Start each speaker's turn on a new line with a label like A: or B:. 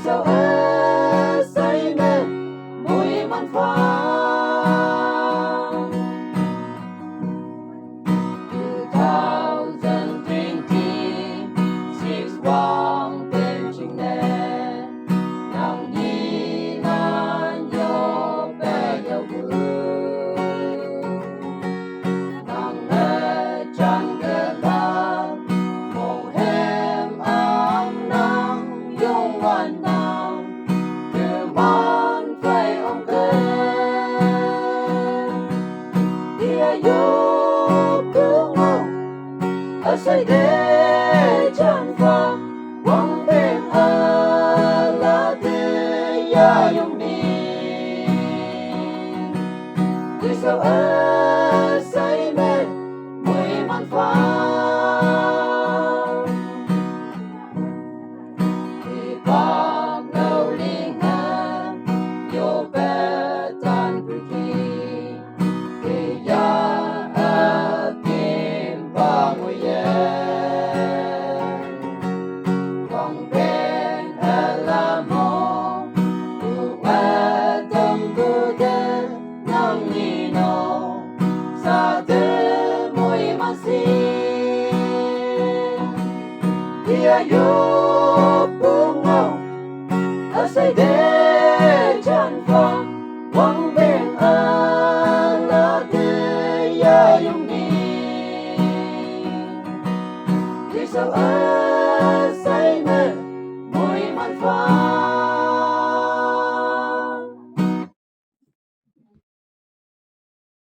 A: sao ơ say mê mùi man pha 2020 wang tên chinh nè nàng nhi nan yo bé yo bu nàng lệ chẳng kể la mong hem am nang yong wan nam từ man phải ông kê dia yo cứ ngô ở say đê chẳng pha quăng bên la tê ya yong ni vì sao ở say mê mùi man pha thì bang nâu linh ngang yo bé tan bự kỳ thì ya ở kim ba ngôi Vòng bên la mô u ba tâm bu đê nang ni no sa tê mùi man si dia yo bu ngô ở say đê chan pha quăng bên la tê ya yong ni vì sao